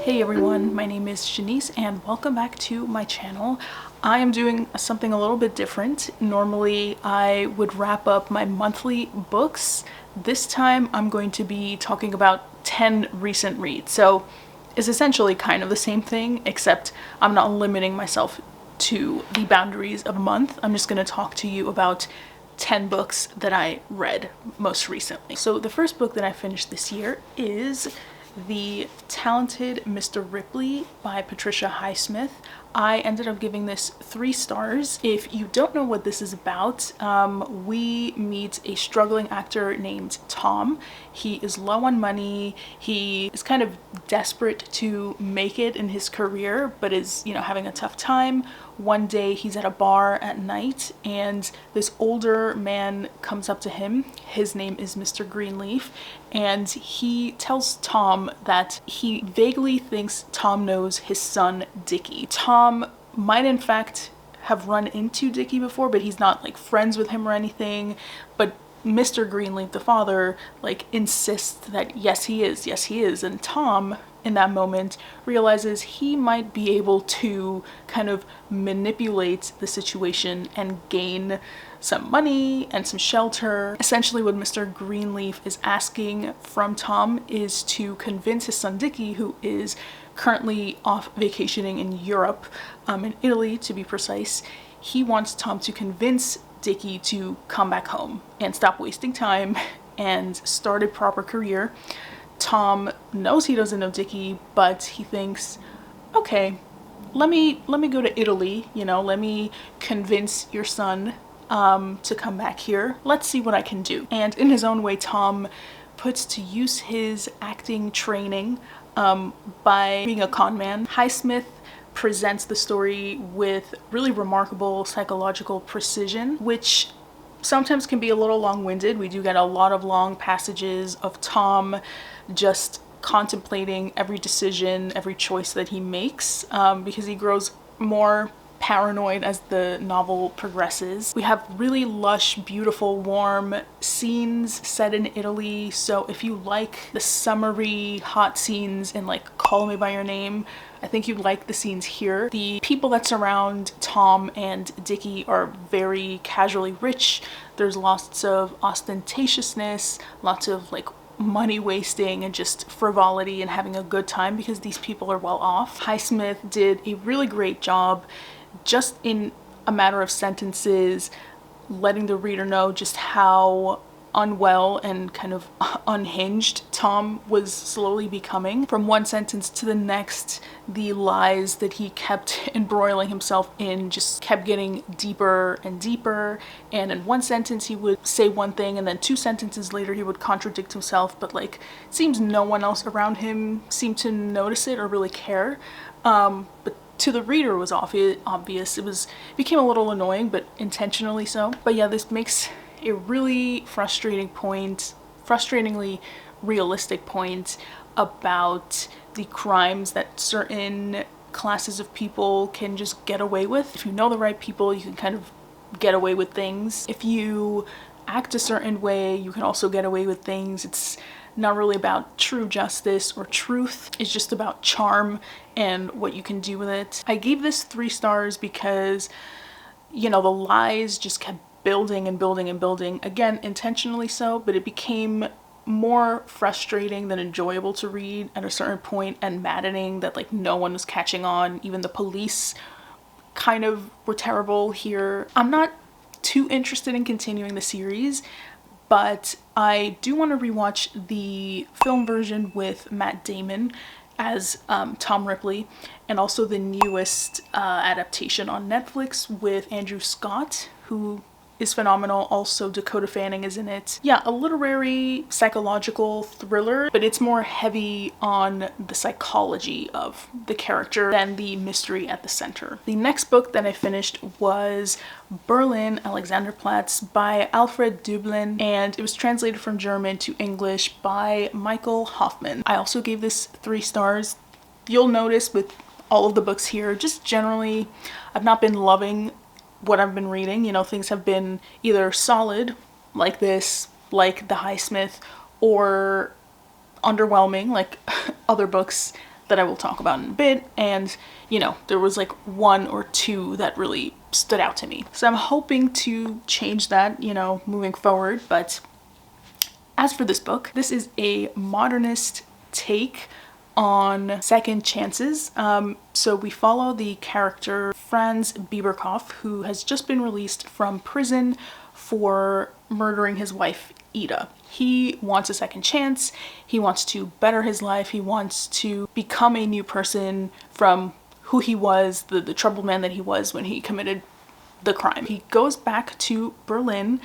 Hey everyone, my name is Shanice and welcome back to my channel. I am doing something a little bit different. Normally I would wrap up my monthly books. This time I'm going to be talking about 10 recent reads. So it's essentially kind of the same thing, except I'm not limiting myself to the boundaries of a month. I'm just going to talk to you about 10 books that I read most recently. So the first book that I finished this year is The Talented Mr. Ripley by Patricia Highsmith. I ended up giving this 3 stars. If you don't know what this is about, we meet a struggling actor named Tom. He is low on money. He is kind of desperate to make it in his career, but is, having a tough time. One day he's at a bar at night and this older man comes up to him. His name is Mr. Greenleaf, and he tells Tom that he vaguely thinks Tom knows his son Dickie. Tom might in fact have run into Dickie before, but he's not like friends with him or anything. But Mr. Greenleaf, the father, insists that yes he is, and Tom in that moment realizes he might be able to kind of manipulate the situation and gain some money and some shelter. Essentially what Mr. Greenleaf is asking from Tom is to convince his son Dickie, who is currently off vacationing in Europe, in Italy to be precise. He wants Tom to convince Dickie to come back home and stop wasting time and start a proper career. Tom knows he doesn't know Dickie, but he thinks, okay, let me go to Italy, let me convince your son to come back here. Let's see what I can do. And in his own way, Tom puts to use his acting training by being a con man. Highsmith presents the story with really remarkable psychological precision, which sometimes can be a little long-winded. We do get a lot of long passages of Tom just contemplating every decision, every choice that he makes, because he grows more paranoid as the novel progresses. We have really lush, beautiful, warm scenes set in Italy. So if you like the summery, hot scenes in Call Me By Your Name, I think you'd like the scenes here. The people that surround Tom and Dickie are very casually rich. There's lots of ostentatiousness, lots of money wasting and just frivolity and having a good time because these people are well off. Highsmith did a really great job just in a matter of sentences letting the reader know just how unwell and kind of unhinged Tom was slowly becoming. From one sentence to the next, the lies that he kept embroiling himself in just kept getting deeper and deeper, and in one sentence he would say one thing and then 2 sentences later he would contradict himself, but it seems no one else around him seemed to notice it or really care. But to the reader it was obvious. It became a little annoying, but intentionally so. But yeah, this makes a really frustratingly realistic point about the crimes that certain classes of people can just get away with. If you know the right people, you can kind of get away with things. If you act a certain way, you can also get away with things. It's not really about true justice or truth. It's just about charm and what you can do with it. I gave this 3 stars because, the lies just kept building and building and building, again intentionally so, but it became more frustrating than enjoyable to read at a certain point, and maddening that no one was catching on. Even the police kind of were terrible here. I'm not too interested in continuing the series, but I do want to rewatch the film version with Matt Damon as Tom Ripley, and also the newest adaptation on Netflix with Andrew Scott, who is phenomenal. Also Dakota Fanning is in it. Yeah, a literary psychological thriller, but it's more heavy on the psychology of the character than the mystery at the center. The next book that I finished was Berlin, Alexanderplatz by Alfred Döblin, and it was translated from German to English by Michael Hoffman. I also gave this 3 stars. You'll notice with all of the books here, just generally, I've not been loving what I've been reading. Things have been either solid, like this, like the Highsmith, or underwhelming, like other books that I will talk about in a bit, and you know, there was like one or two that really stood out to me. So I'm hoping to change that, you know, moving forward. But as for this book, this is a modernist take on second chances. So we follow the character Franz Bieberkopf, who has just been released from prison for murdering his wife Ida. He wants a second chance. He wants to better his life. He wants to become a new person from who he was, the troubled man that he was when he committed the crime. He goes back to Berlin,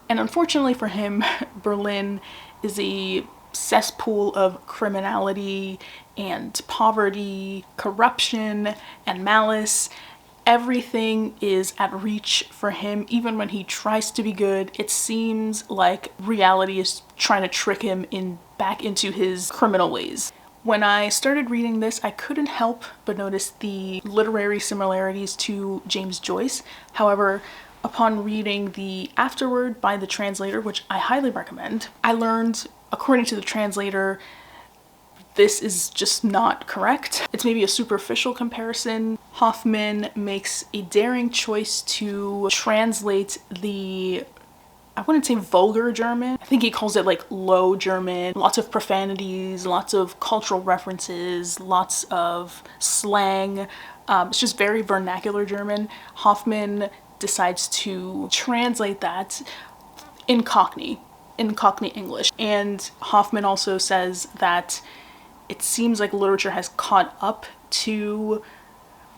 and unfortunately for him, Berlin is a cesspool of criminality and poverty, corruption, and malice. Everything is at reach for him. Even when he tries to be good, it seems like reality is trying to trick him back into his criminal ways. When I started reading this, I couldn't help but notice the literary similarities to James Joyce. However, upon reading the afterword by the translator, which I highly recommend, I learned, according to the translator, this is just not correct. It's maybe a superficial comparison. Hoffman makes a daring choice to translate the, I wouldn't say vulgar German. I think he calls it like low German. Lots of profanities, lots of cultural references, lots of slang. It's just very vernacular German. Hoffman decides to translate that in Cockney English. And Hoffman also says that it seems like literature has caught up to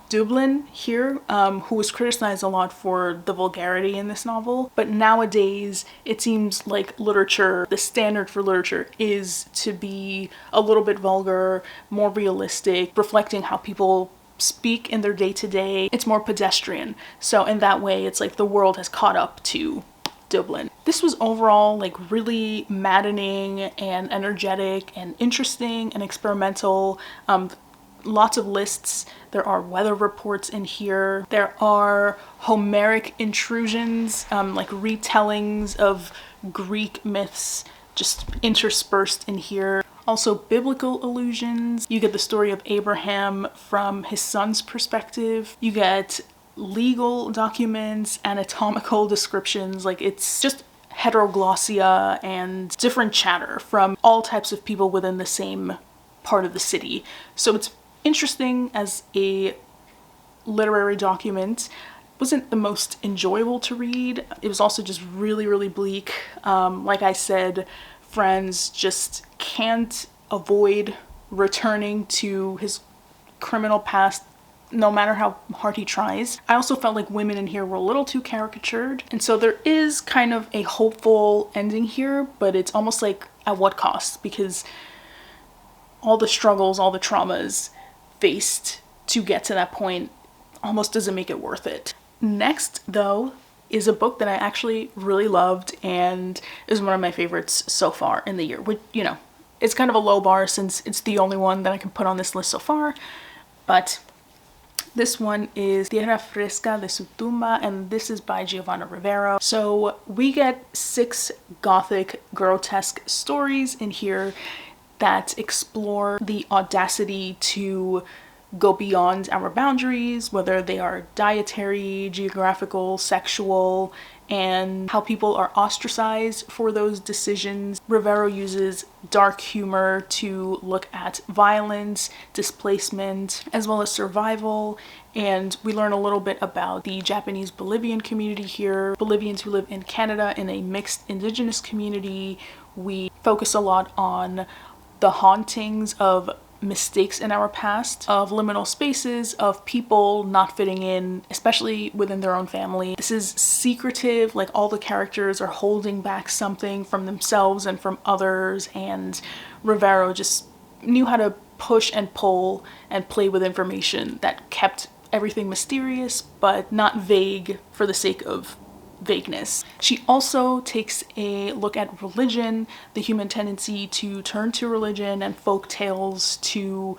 Dublin here, who was criticized a lot for the vulgarity in this novel. But nowadays, it seems like literature, the standard for literature is to be a little bit vulgar, more realistic, reflecting how people speak in their day-to-day. It's more pedestrian. So in that way, it's like the world has caught up to Dublin. This was overall like really maddening and energetic and interesting and experimental. Lots of lists. There are weather reports in here. There are Homeric intrusions, like retellings of Greek myths just interspersed in here. Also biblical allusions. You get the story of Abraham from his son's perspective. You get legal documents, anatomical descriptions. Like, it's just heteroglossia and different chatter from all types of people within the same part of the city. So it's interesting as a literary document. It wasn't the most enjoyable to read. It was also just really, really bleak. Like I said, Franz just can't avoid returning to his criminal past no matter how hard he tries. I also felt like women in here were a little too caricatured, and so there is kind of a hopeful ending here, but it's almost like at what cost? Because all the struggles, all the traumas faced to get to that point almost doesn't make it worth it. Next, though, is a book that I actually really loved and is one of my favorites so far in the year, which, you know, it's kind of a low bar since it's the only one that I can put on this list so far, but this one is Tierra Fresca de su Tumba, and this is by Giovanna Rivero. So we get 6 gothic, grotesque stories in here that explore the audacity to go beyond our boundaries, whether they are dietary, geographical, sexual, and how people are ostracized for those decisions. Rivero uses dark humor to look at violence, displacement, as well as survival, and we learn a little bit about the Japanese Bolivian community here, Bolivians who live in Canada in a mixed indigenous community. We focus a lot on the hauntings of mistakes in our past, of liminal spaces, of people not fitting in, especially within their own family. This is secretive, like all the characters are holding back something from themselves and from others, and Rivero just knew how to push and pull and play with information that kept everything mysterious but not vague for the sake of vagueness. She also takes a look at religion, the human tendency to turn to religion and folk tales to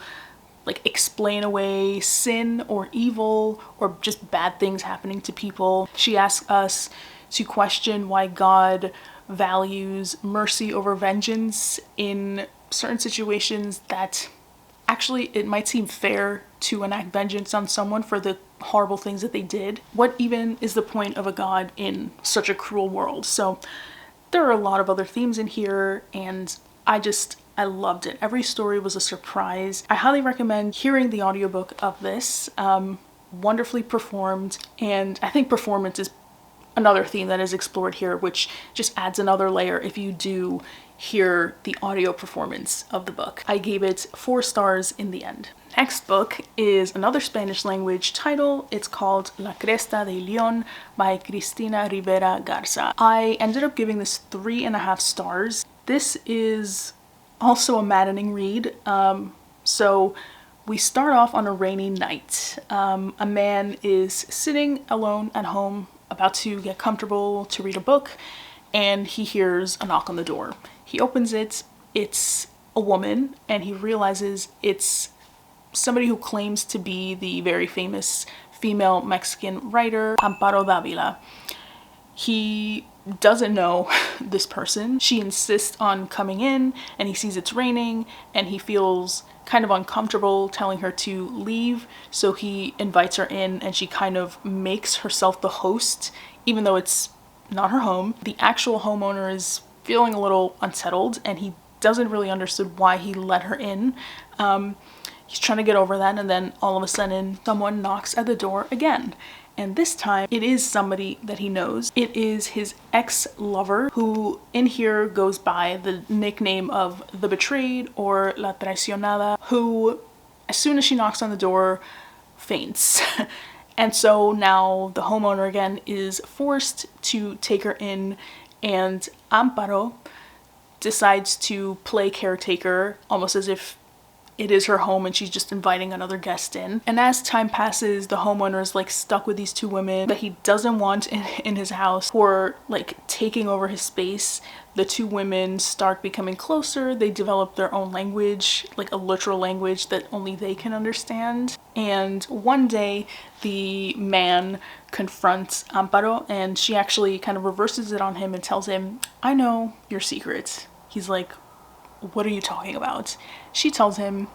like explain away sin or evil or just bad things happening to people. She asks us to question why God values mercy over vengeance in certain situations that actually it might seem fair to enact vengeance on someone for the horrible things that they did. What even is the point of a god in such a cruel world? So there are a lot of other themes in here, and I loved it. Every story was a surprise. I highly recommend hearing the audiobook of this. Wonderfully performed, and I think performance is another theme that is explored here, which just adds another layer if you do hear the audio performance of the book. I gave it 4 stars in the end. Next book is another Spanish language title. It's called La Cresta de León by Cristina Rivera Garza. I ended up giving this 3.5 stars. This is also a maddening read. So we start off on a rainy night. A man is sitting alone at home, about to get comfortable to read a book, and he hears a knock on the door. He opens it, it's a woman, and he realizes it's somebody who claims to be the very famous female Mexican writer, Amparo Davila. He doesn't know this person. She insists on coming in, and he sees it's raining, and he feels kind of uncomfortable telling her to leave, so he invites her in, and she kind of makes herself the host, even though it's not her home. The actual homeowner is feeling a little unsettled, and he doesn't really understand why he let her in. He's trying to get over that, and then all of a sudden someone knocks at the door again. And this time it is somebody that he knows. It is his ex-lover, who in here goes by the nickname of the Betrayed or La Traicionada, who as soon as she knocks on the door faints. And so now the homeowner again is forced to take her in, and Amparo decides to play caretaker, almost as if it is her home and she's just inviting another guest in. And as time passes, the homeowner is like stuck with these 2 women that he doesn't want in his house, who are like taking over his space. The 2 women start becoming closer. They develop their own language, like a literal language that only they can understand. And one day the man confronts Amparo, and she actually kind of reverses it on him and tells him, "I know your secret." He's like, "What are you talking about?" She tells him,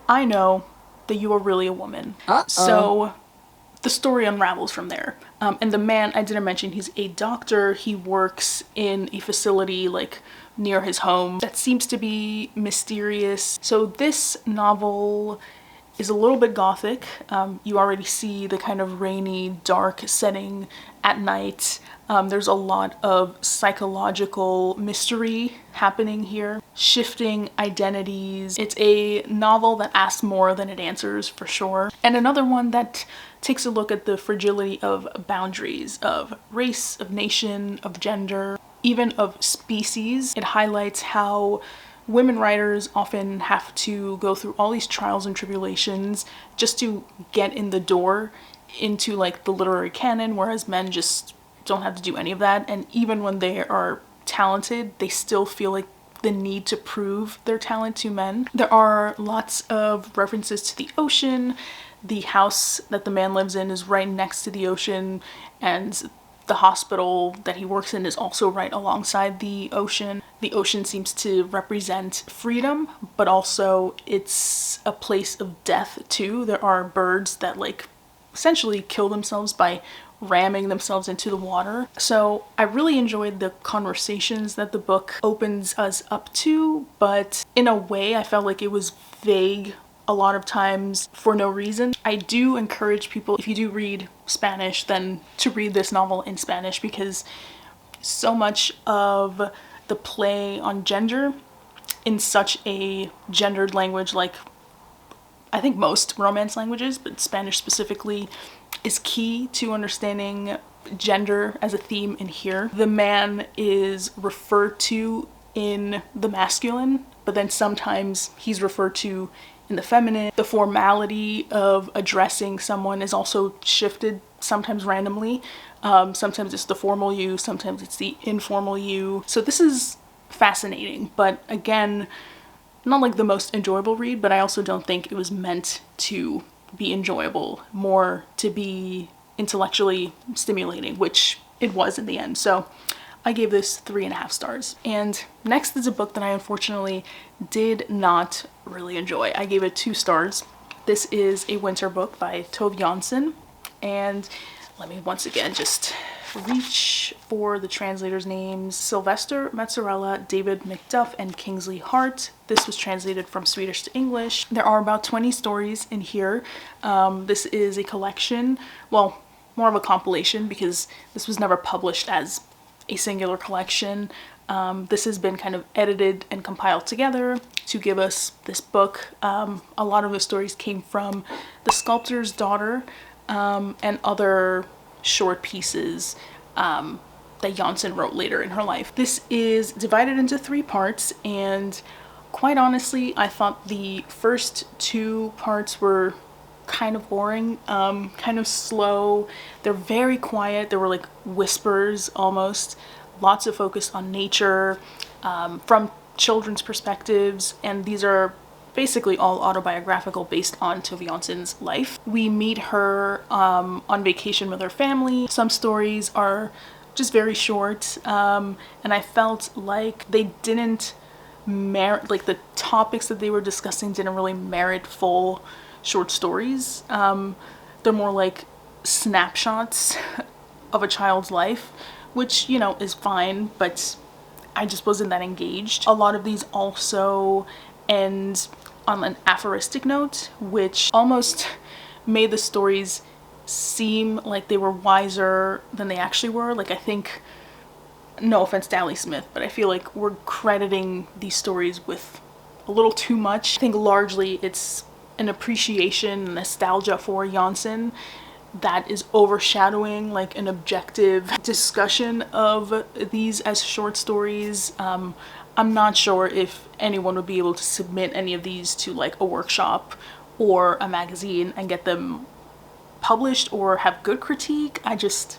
"I know that you are really a woman." So the story unravels from there. And the man, I didn't mention, he's a doctor. He works in a facility like near his home that seems to be mysterious. So this novel is a little bit gothic. You already see the kind of rainy, dark setting at night. There's a lot of psychological mystery happening here, shifting identities. It's a novel that asks more than it answers, for sure. And another one that takes a look at the fragility of boundaries, of race, of nation, of gender, even of species. It highlights how women writers often have to go through all these trials and tribulations just to get in the door into like the literary canon, whereas men just don't have to do any of that. And even when they are talented, they still feel like the need to prove their talent to men. There are lots of references to the ocean. The house that the man lives in is right next to the ocean, and the hospital that he works in is also right alongside the ocean. The ocean seems to represent freedom, but also it's a place of death too. There are birds that like essentially kill themselves by ramming themselves into the water. So I really enjoyed the conversations that the book opens us up to, but in a way I felt like it was vague a lot of times for no reason. I do encourage people, if you do read Spanish, then to read this novel in Spanish, because so much of the play on gender in such a gendered language, like I think most Romance languages, but Spanish specifically, is key to understanding gender as a theme in here. The man is referred to in the masculine, but then sometimes he's referred to in the feminine. The formality of addressing someone is also shifted, sometimes randomly. Sometimes it's the formal you, sometimes it's the informal you. So this is fascinating, but again, not like the most enjoyable read, but I also don't think it was meant to be enjoyable, more to be intellectually stimulating, which it was in the end. So I gave this 3.5 stars. And next is a book that I unfortunately did not really enjoy. I gave it 2 stars. This is a winter book by Tove Jansson, and let me once again just reach for the translator's names. Sylvester Mazzarella, David McDuff, and Kingsley Hart. This was translated from Swedish to English. There are about 20 stories in here. This is a collection, well, more of a compilation because this was never published as a singular collection. This has been kind of edited and compiled together to give us this book. A lot of the stories came from The Sculptor's Daughter, and other short pieces that Jansson wrote later in her life. This is divided into 3 parts, and quite honestly, I thought the first 2 parts were kind of boring, kind of slow. They're very quiet. There were like whispers almost. Lots of focus on nature from children's perspectives, and these are basically all autobiographical based on Tove Jansson's life. We meet her on vacation with her family. Some stories are just very short, and I felt like they didn't merit, like the topics that they were discussing didn't really merit full short stories. They're more like snapshots of a child's life, which, you know, is fine, but I just wasn't that engaged. A lot of these also end on an aphoristic note, which almost made the stories seem like they were wiser than they actually were. Like, I think, no offense to Ali Smith, but I feel like we're crediting these stories with a little too much. I think largely it's an appreciation and nostalgia for Jansson that is overshadowing like an objective discussion of these as short stories. I'm not sure if anyone would be able to submit any of these to like a workshop or a magazine and get them published or have good critique. That's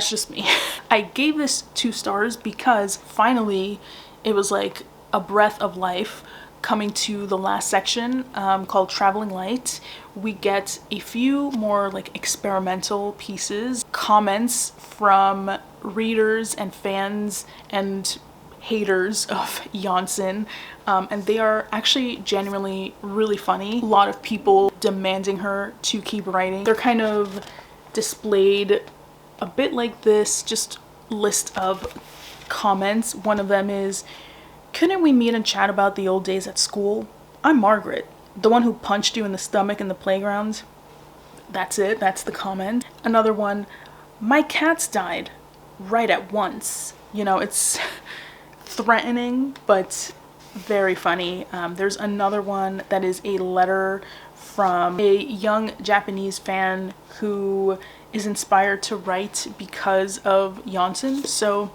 just me. I gave this 2 stars because finally it was like a breath of life coming to the last section, called Traveling Light. We get a few more like experimental pieces, comments from readers and fans and haters of Jansson, and they are actually genuinely really funny. A lot of people demanding her to keep writing. They're kind of displayed a bit like this just list of comments. One of them is, "Couldn't we meet and chat about the old days at school? I'm Margaret, the one who punched you in the stomach in the playground." That's it, that's the comment. Another one, "My cats died right at once." You know, it's threatening, but very funny. There's another one that is a letter from a young Japanese fan who is inspired to write because of Jansson. So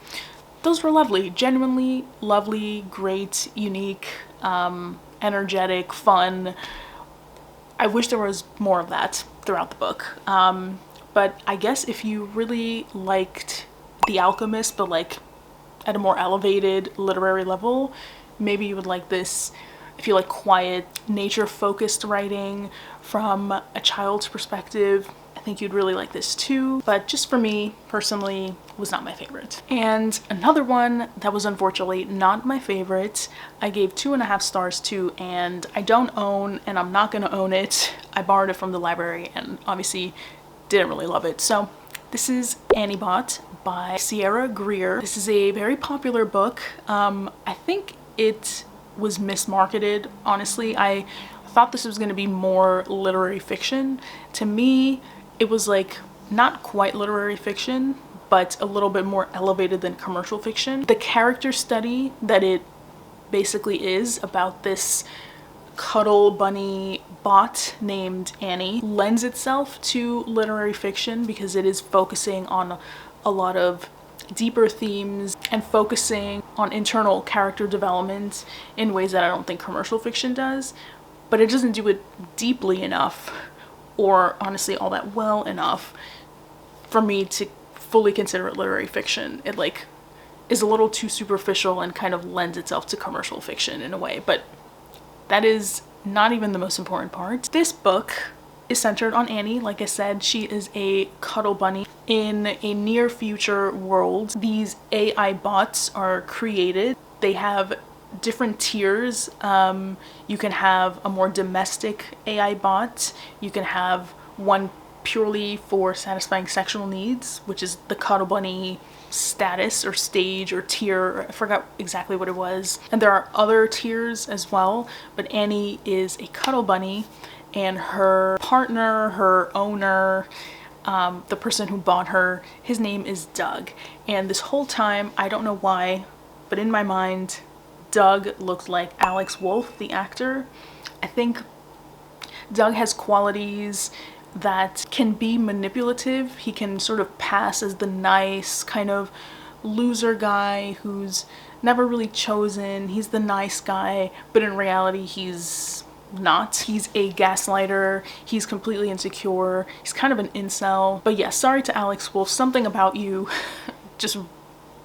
those were lovely, genuinely lovely, great, unique, energetic, fun. I wish there was more of that throughout the book. But I guess if you really liked The Alchemist, but like at a more elevated literary level, maybe you would like this. If you like quiet, nature-focused writing from a child's perspective, I think you'd really like this too. But just for me, personally, was not my favorite. And another one that was unfortunately not my favorite, I gave 2.5 stars to, and I don't own, and I'm not gonna own it. I borrowed it from the library and obviously didn't really love it. So this is Annie Bot by Sierra Greer. This is a very popular book. I think it was mismarketed, honestly. I thought this was going to be more literary fiction. To me, it was like not quite literary fiction, but a little bit more elevated than commercial fiction. The character study that it basically is about this cuddle bunny bot named Annie lends itself to literary fiction because it is focusing on a lot of deeper themes and focusing on internal character development in ways that I don't think commercial fiction does, but it doesn't do it deeply enough or honestly all that well enough for me to fully consider it literary fiction. It like is a little too superficial and kind of lends itself to commercial fiction in a way, but that is not even the most important part. This book is centered on Annie. Like I said, she is a cuddle bunny. In a near future world, these AI bots are created. They have different tiers. You can have a more domestic AI bot. You can have one purely for satisfying sexual needs, which is the cuddle bunny status or stage or tier. I forgot exactly what it was. And there are other tiers as well, but Annie is a cuddle bunny, and her partner, her owner, the person who bought her, his name is Doug. And this whole time, I don't know why, but in my mind, Doug looked like Alex Wolff, the actor. I think Doug has qualities that can be manipulative. He can sort of pass as the nice kind of loser guy who's never really chosen. He's the nice guy, but in reality he's not. He's a gaslighter. He's completely insecure. He's kind of an incel. But yeah, sorry to Alex Wolff. Something about you just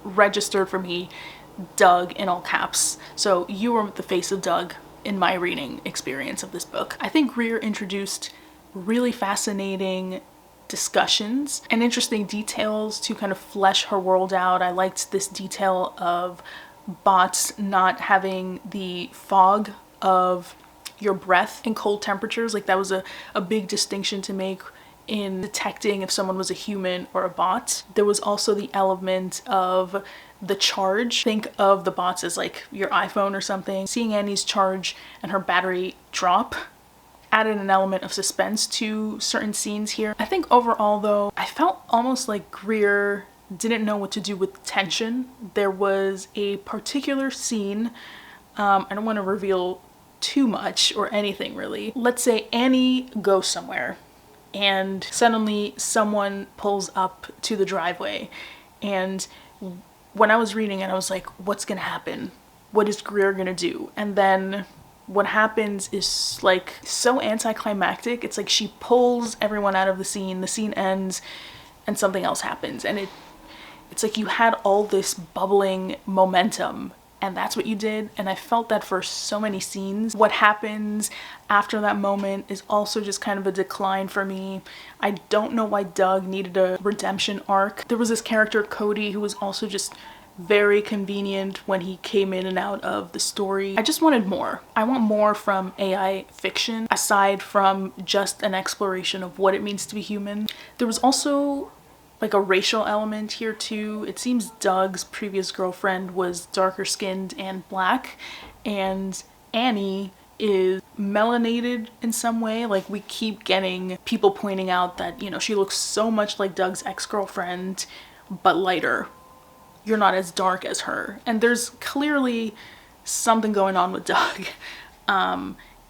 registered for me, Doug in all caps. So you were the face of Doug in my reading experience of this book. I think Greer introduced really fascinating discussions and interesting details to kind of flesh her world out. I liked this detail of bots not having the fog of your breath in cold temperatures. Like that was a big distinction to make in detecting if someone was a human or a bot. There was also the element of the charge. Think of the bots as like your iPhone or something. Seeing Annie's charge and her battery drop added an element of suspense to certain scenes here. I think overall though, I felt almost like Greer didn't know what to do with tension. There was a particular scene, I don't want to reveal too much or anything really. Let's say Annie goes somewhere and suddenly someone pulls up to the driveway, and when I was reading it I was like, what's gonna happen? What is Greer gonna do? And then what happens is like so anticlimactic. It's like she pulls everyone out of the scene ends, and something else happens. And it's like you had all this bubbling momentum, and that's what you did. And I felt that for so many scenes. What happens after that moment is also just kind of a decline for me. I don't know why Doug needed a redemption arc. There was this character, Cody, who was also just very convenient when he came in and out of the story. I just wanted more. I want more from AI fiction, aside from just an exploration of what it means to be human. There was also like a racial element here too. It seems Doug's previous girlfriend was darker skinned and black, and Annie is melanated in some way. Like we keep getting people pointing out that, you know, she looks so much like Doug's ex-girlfriend, but lighter. You're not as dark as her. And there's clearly something going on with Doug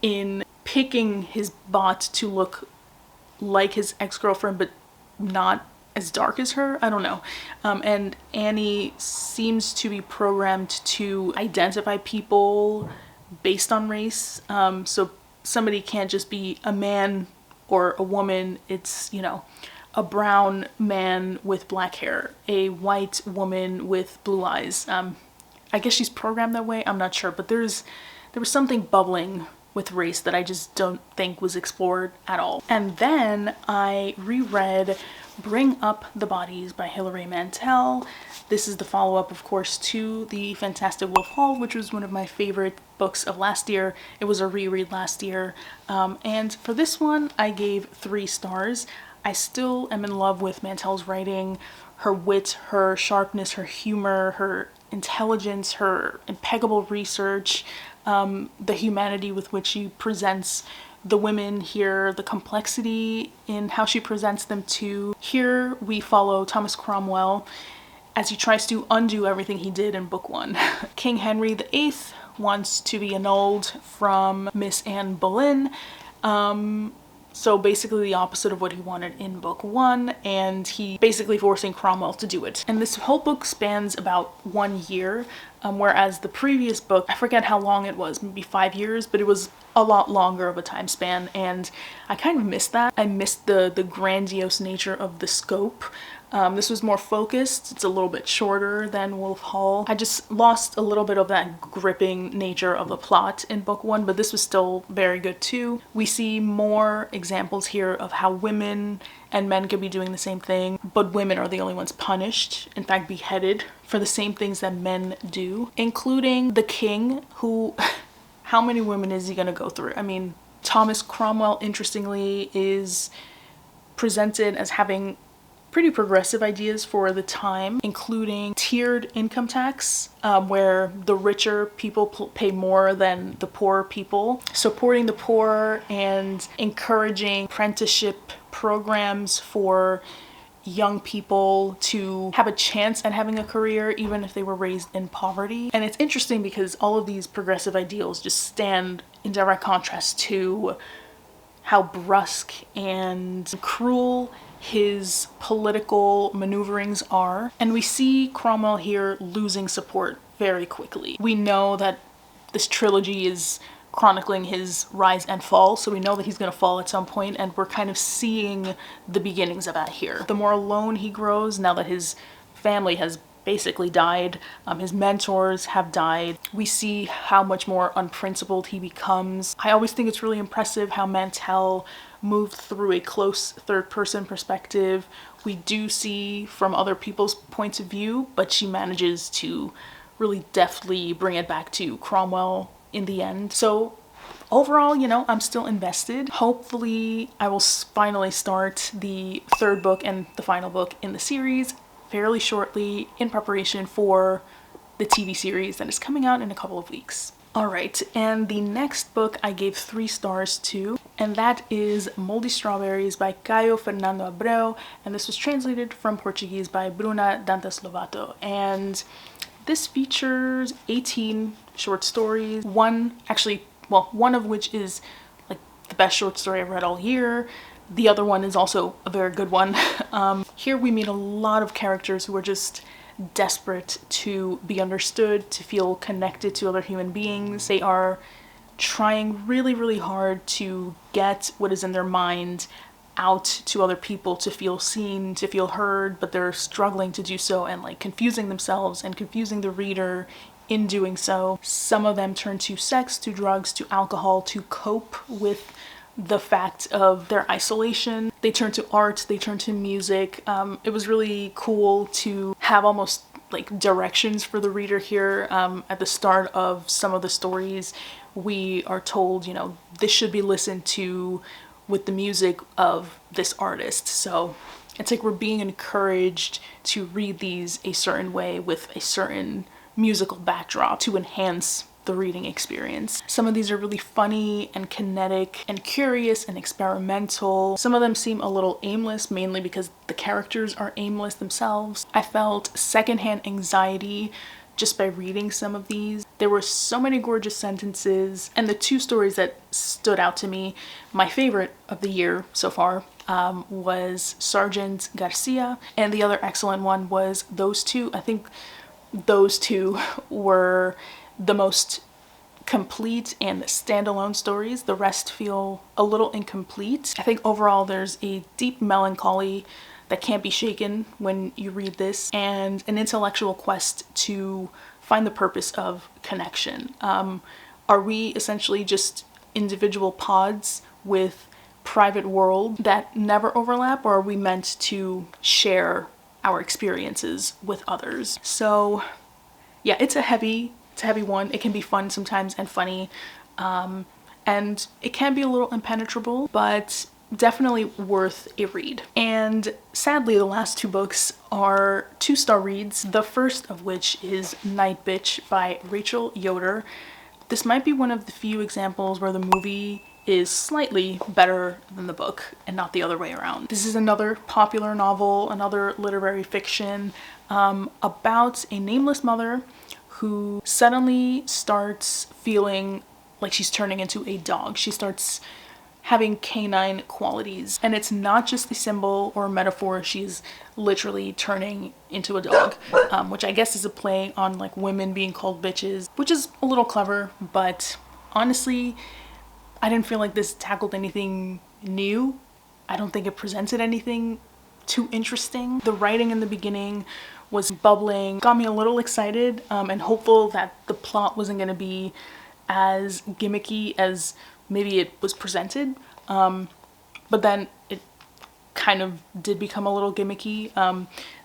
in picking his bot to look like his ex-girlfriend but not as dark as her. I don't know. And Annie seems to be programmed to identify people based on race. So somebody can't just be a man or a woman. It's, you know, a brown man with black hair, a white woman with blue eyes. I guess she's programmed that way, I'm not sure, but there was something bubbling with race that I just don't think was explored at all. And then I reread Bring Up the Bodies by Hilary Mantel. This is the follow-up, of course, to The Fantastic Wolf Hall, which was one of my favorite books of last year. It was a reread last year. And for this one, I gave 3 stars. I still am in love with Mantel's writing, her wit, her sharpness, her humor, her intelligence, her impeccable research, the humanity with which she presents the women here, the complexity in how she presents them too. Here we follow Thomas Cromwell as he tries to undo everything he did in book 1. King Henry VIII wants to be annulled from Miss Anne Boleyn. So basically the opposite of what he wanted in book 1, and he basically forcing Cromwell to do it. And this whole book spans about 1 year, whereas the previous book, I forget how long it was, maybe 5 years, but it was a lot longer of a time span, and I kind of missed that. I missed the grandiose nature of the scope. This was more focused. It's a little bit shorter than Wolf Hall. I just lost a little bit of that gripping nature of the plot in book one, but this was still very good too. We see more examples here of how women and men could be doing the same thing, but women are the only ones punished, in fact beheaded, for the same things that men do, including the king, who, how many women is he gonna go through? I mean, Thomas Cromwell, interestingly, is presented as having pretty progressive ideas for the time, including tiered income tax, where the richer people pay more than the poor people, supporting the poor and encouraging apprenticeship programs for young people to have a chance at having a career even if they were raised in poverty. And it's interesting because all of these progressive ideals just stand in direct contrast to how brusque and cruel his political maneuverings are. And we see Cromwell here losing support very quickly. We know that this trilogy is chronicling his rise and fall, so we know that he's going to fall at some point, and we're kind of seeing the beginnings of that here. The more alone he grows, now that his family has basically died, his mentors have died, we see how much more unprincipled he becomes. I always think it's really impressive how Mantell moved through a close third-person perspective. We do see from other people's points of view, but she manages to really deftly bring it back to Cromwell in the end. So overall, you know, I'm still invested. Hopefully I will finally start the third book and the final book in the series fairly shortly in preparation for the TV series that is coming out in a couple of weeks. All right, and the next book I gave 3 stars to, and that is Moldy Strawberries by Caio Fernando Abreu, and this was translated from Portuguese by Bruna Dantas Lovato. And this features 18 short stories, one of which is like the best short story I've read all year. The other one is also a very good one. Here we meet a lot of characters who are just desperate to be understood, to feel connected to other human beings. They are trying really, really hard to get what is in their mind out to other people, to feel seen, to feel heard, but they're struggling to do so and like confusing themselves and confusing the reader in doing so. Some of them turn to sex, to drugs, to alcohol to cope with the fact of their isolation. They turn to art, they turn to music. It was really cool to have almost like directions for the reader here. At the start of some of the stories, we are told, you know, this should be listened to with the music of this artist. So it's like we're being encouraged to read these a certain way with a certain musical backdrop to enhance the reading experience. Some of these are really funny and kinetic and curious and experimental. Some of them seem a little aimless, mainly because the characters are aimless themselves. I felt secondhand anxiety just by reading some of these. There were so many gorgeous sentences, and the 2 stories that stood out to me, my favorite of the year so far, was Sergeant Garcia, and the other excellent one was Those Two. I think those 2 were the most complete and standalone stories. The rest feel a little incomplete. I think overall there's a deep melancholy that can't be shaken when you read this, and an intellectual quest to find the purpose of connection. Are we essentially just individual pods with private world that never overlap, or are we meant to share our experiences with others? So yeah, it's a heavy one. It can be fun sometimes and funny, and it can be a little impenetrable, but definitely worth a read. And sadly, the last 2 books are 2-star reads, the first of which is Night Bitch by Rachel Yoder. This might be one of the few examples where the movie is slightly better than the book and not the other way around. This is another popular novel, another literary fiction about a nameless mother who suddenly starts feeling like she's turning into a dog. She starts having canine qualities, and it's not just a symbol or a metaphor. She's literally turning into a dog, which I guess is a play on like women being called bitches, which is a little clever, but honestly, I didn't feel like this tackled anything new. I don't think it presented anything too interesting. The writing in the beginning was bubbling, got me a little excited and hopeful that the plot wasn't going to be as gimmicky as maybe it was presented. But then it kind of did become a little gimmicky.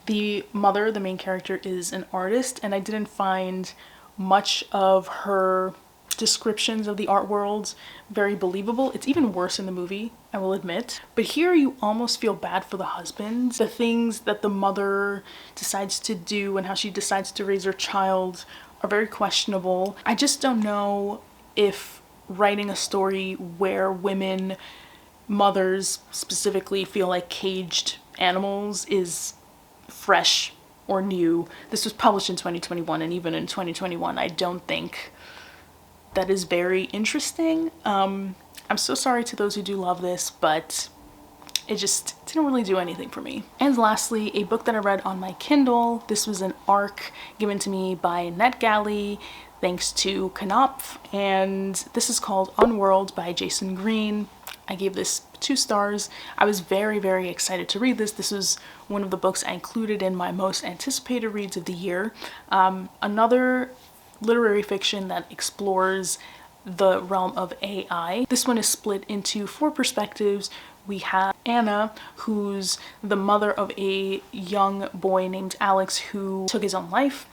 The mother, the main character, is an artist, and I didn't find much of her descriptions of the art world very believable. It's even worse in the movie, I will admit. But here you almost feel bad for the husband. The things that the mother decides to do and how she decides to raise her child are very questionable. I just don't know if writing a story where women, mothers specifically, feel like caged animals is fresh or new. This was published in 2021, and even in 2021 I don't think that is very interesting. I'm so sorry to those who do love this, but it just didn't really do anything for me. And lastly, a book that I read on my Kindle. This was an ARC given to me by NetGalley, thanks to Knopf, and this is called Unworld by Jason Green. I gave this 2 stars. I was very, very excited to read this. This was one of the books I included in my most anticipated reads of the year. Another literary fiction that explores the realm of AI. This one is split into 4 perspectives. We have Anna, who's the mother of a young boy named Alex who took his own life.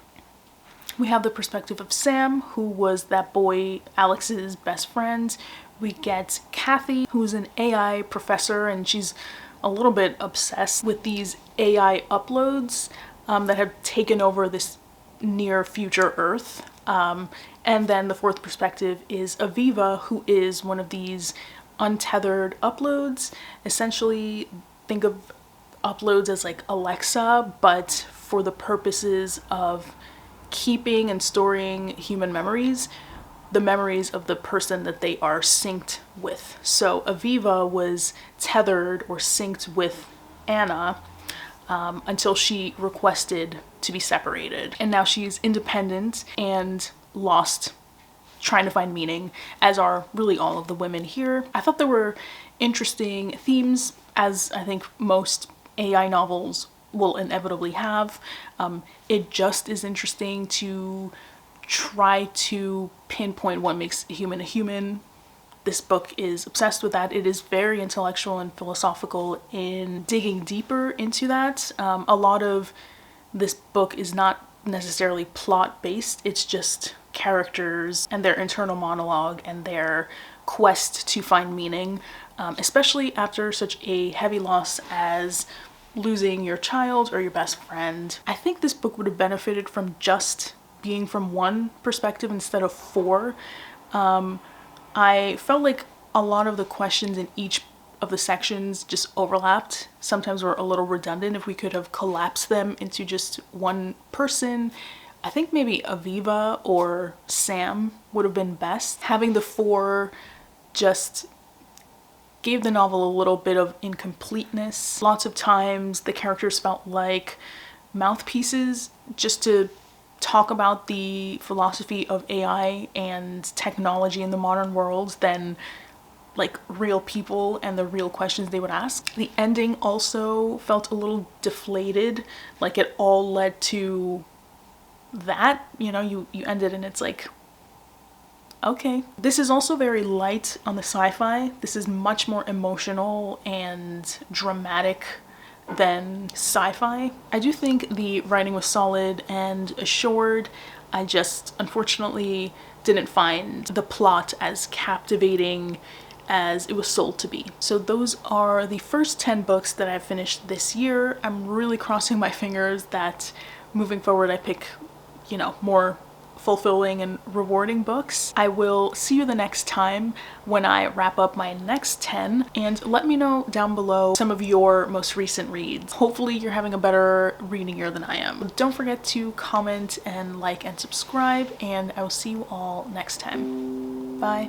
We have the perspective of Sam, who was that boy Alex's best friend. We get Kathy, who's an AI professor, and she's a little bit obsessed with these AI uploads that have taken over this near future Earth. And then the 4th perspective is Aviva, who is one of these untethered uploads. Essentially, think of uploads as like Alexa, but for the purposes of keeping and storing human memories, the memories of the person that they are synced with. So Aviva was tethered or synced with Anna until she requested to be separated. And now she's independent and lost, trying to find meaning, as are really all of the women here. I thought there were interesting themes, as I think most AI novels will inevitably have. It just is interesting to try to pinpoint what makes a human. This book is obsessed with that. It is very intellectual and philosophical in digging deeper into that. A lot of this book is not necessarily plot based, it's just characters and their internal monologue and their quest to find meaning, especially after such a heavy loss as losing your child or your best friend. I think this book would have benefited from just being from one perspective instead of 4. I felt like a lot of the questions in each of the sections just overlapped. Sometimes were a little redundant. If we could have collapsed them into just one person, I think maybe Aviva or Sam would have been best. Having the 4 just gave the novel a little bit of incompleteness. Lots of times the characters felt like mouthpieces just to talk about the philosophy of AI and technology in the modern world than like real people and the real questions they would ask. The ending also felt a little deflated, like it all led to that, you know, you ended and it's like, okay. This is also very light on the sci-fi. This is much more emotional and dramatic than sci-fi. I do think the writing was solid and assured. I just unfortunately didn't find the plot as captivating as it was sold to be. So those are the first 10 books that I've finished this year. I'm really crossing my fingers that moving forward I pick, you know, more fulfilling and rewarding books. I will see you the next time when I wrap up my next 10, and let me know down below some of your most recent reads. Hopefully you're having a better reading year than I am. Don't forget to comment and like and subscribe, and I will see you all next time. Bye.